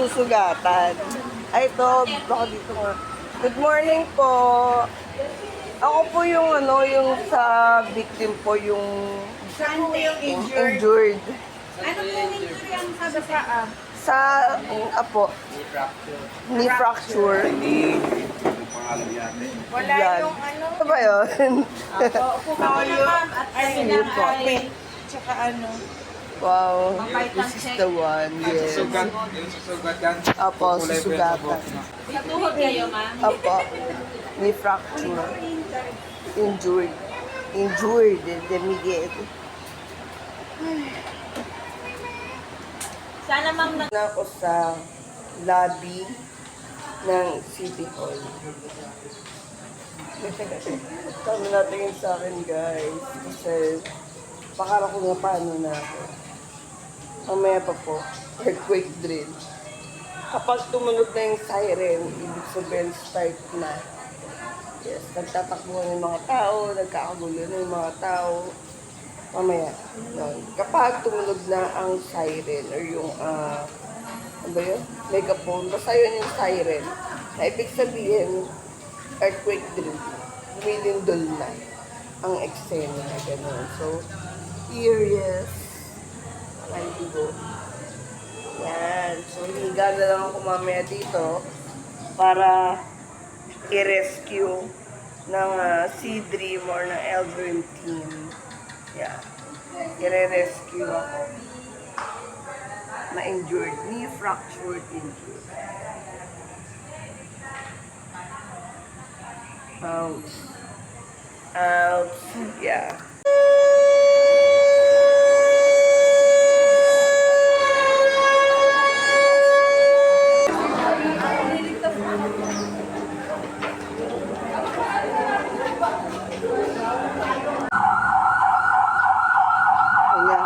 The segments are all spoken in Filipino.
susugatan. Ay, ito, baka dito nga. Good morning po. Ako po yung yung sa victim po, yung Saan po yung injured? injured. Ano po injury ang sabi sa paa? Sa, knee fracture. Wala Yan. yung ano? Ano ba yun? Upo ka muna ma'am at Ay, kailangan po. ay tsaka ano. Wow, this is the one. Yes. Susugat yan. Apo, susugatan. Sa tuhod kayo ma'am? Apo, knee fracture. Injured. Injured. Demigate. Sana ma'am na... Na ako sa lobby ng City Hall. Kami natingin sa akin, guys. Kasi pakara ko nga paano na ako. Mamaya pa po, earthquake drill. Kapag tumunog na yung siren, ibig sabihin start na. Yes, nagtatakbo ng mga tao, nagkakagulo na yung mga tao. Mamaya, yun. Kapag tumunog na ang siren or yung, ano ba yun? Megaphone, basta yun yung siren. Na ibig sabihin, earthquake drill. Lumilindol na ang eksena na gano'n. So, here, yes. Mandigo. Yan. So, higa na lang ako mamaya dito para i-rescue ng C-Dream or ng L-Dream team. Yeah. I-rescue ako. Na-injured. Knee fractured injured. Ouch. Ouch. Yeah. Ayan.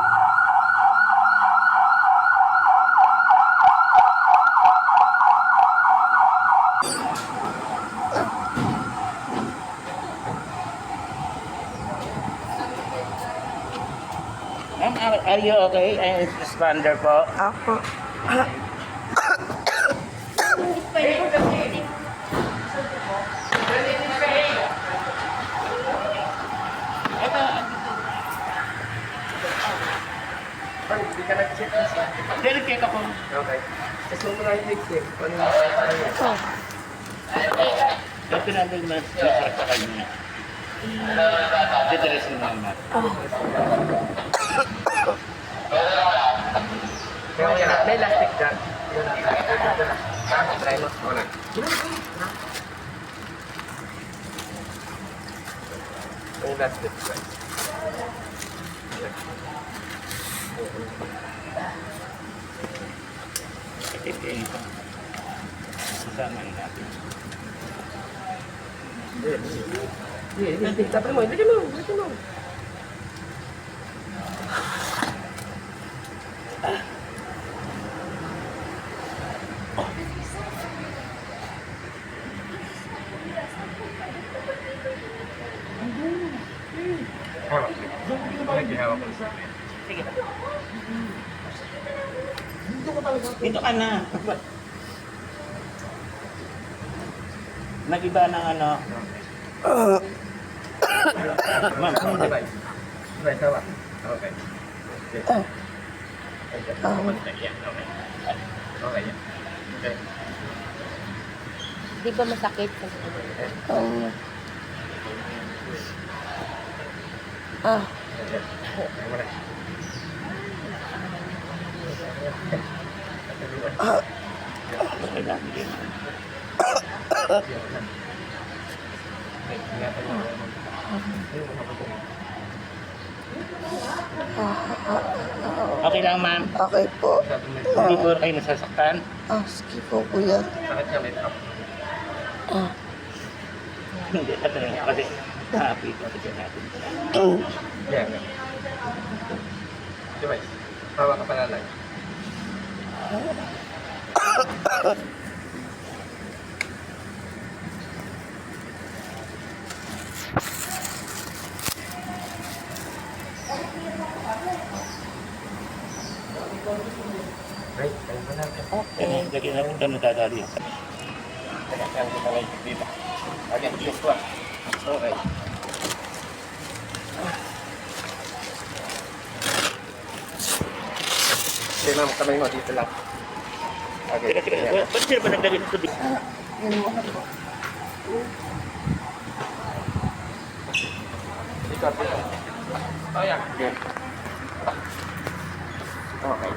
Ma'am, are you okay? I responder po. Ako. Hindi ka nag-check na siya. Delicate ako. Okay. Kasi mo lang i-check. Dito natin mag-check sa kanya. Didress mo naman. May elastic dyan. Try mo. Wala. May elastic dyan. Ito. Sasama natin. Tapos mo. Bigyan mo. Bigyan mo. Sige. Dito ka na. Nag-iba ng ano. Ma'am, Device. Device, tawa. Okay. Okay. Okay. Di ba masakit? Ang... Ah. Okay lang, ma'am. Okay po. Hindi po kayo nasasaktan. Sige po, kuya. Sakit ka, may top. Hindi, tatanong ko kasi happy ko kasi natin. Yeah. Device. Tawa ka pala lang. Right? Okay. Lagyan natin ito nadadali. Teka, kaya kita lang dito. Okay, just one. Okay. Okay, ma'am, kamay mo dito lang. Okay. Teka, teka. Ayan. Ba't sila ba naglagay ng tubig? Dito, dito. Oh, yeah. Good. Okay.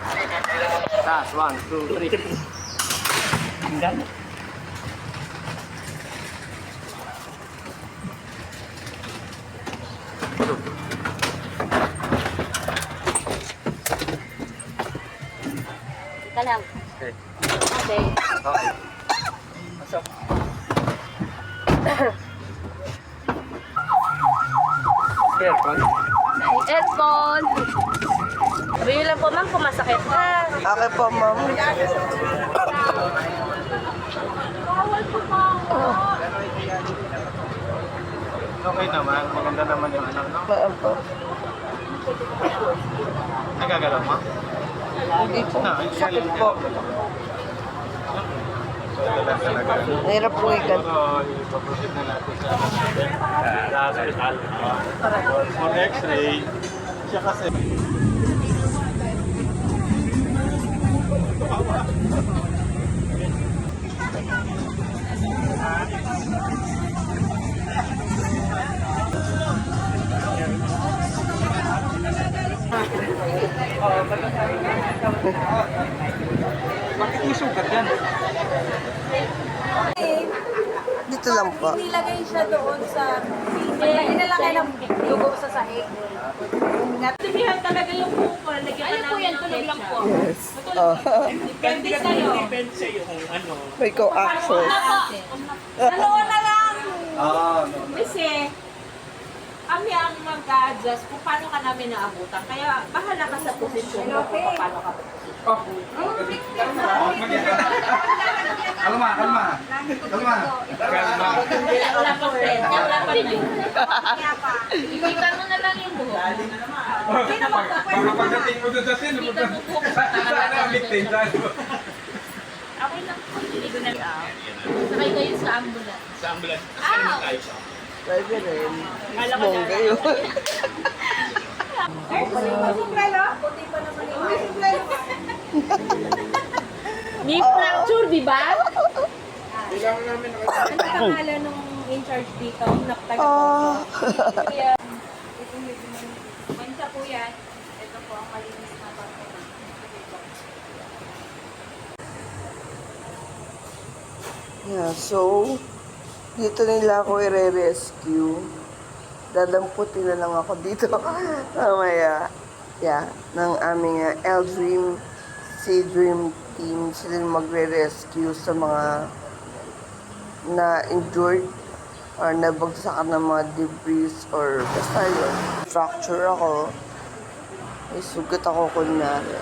Last, 1, 2, 3. Tingnan. Ka lang. Okay. Okay. Okay. Pasok. Aircon. Aircon. Sabihin lang po, ma'am, kung masakit ha. Okay po, ma'am. Okay naman. Maganda naman yung ano, no? Ma'am po. Nagagalaw mo? Hindi po. Sakit po. Nahirap po ikat. Ipaproceed na natin sa hospital. For x-ray, siya kasi. Bakit may sugat yan? Dito lang po. Nilagay siya doon sa... Inalagay ng dugo sa sahig. Natibihan talaga yung buko. Lagyan ka namin ng ketchup. Yes. Oh, Depende sa'yo. Depende sa iyo kung ano. may co-action. Dalawa na lang. Ah, no. Kasi, kami ang mag-adjust kung paano ka namin naabutan. Kaya, bahala ka sa posisyon mo kung paano ka. Kalma, kalma. Kalma. Kalma. Wala pa friend. Wala pa na yun. Ikitan mo na lang yung buhok. Pagdating mo doon sa sin, sana victim tayo. Okay lang. Hindi ko na sakay kayo sa ambulance. Sa ambulance. Kasi naman tayo sa Pwede rin. Bongga yun. May fracture, di ba? Kailangan namin Ano pangalan nung in charge dito? Nakataga po. Ah. Kaya, ito medyo mansa po yan. Ito po ang malinis na papel. Yeah, so, dito nila ako i-rescue. Dadamputin na lang ako dito. Mamaya. Yeah, ng aming L-Dream, C-Dream team. Sila yung magre-rescue sa mga na-injured or nabagsakan ng mga debris or basta yun. Fracture ako. May sugat ako kunyari.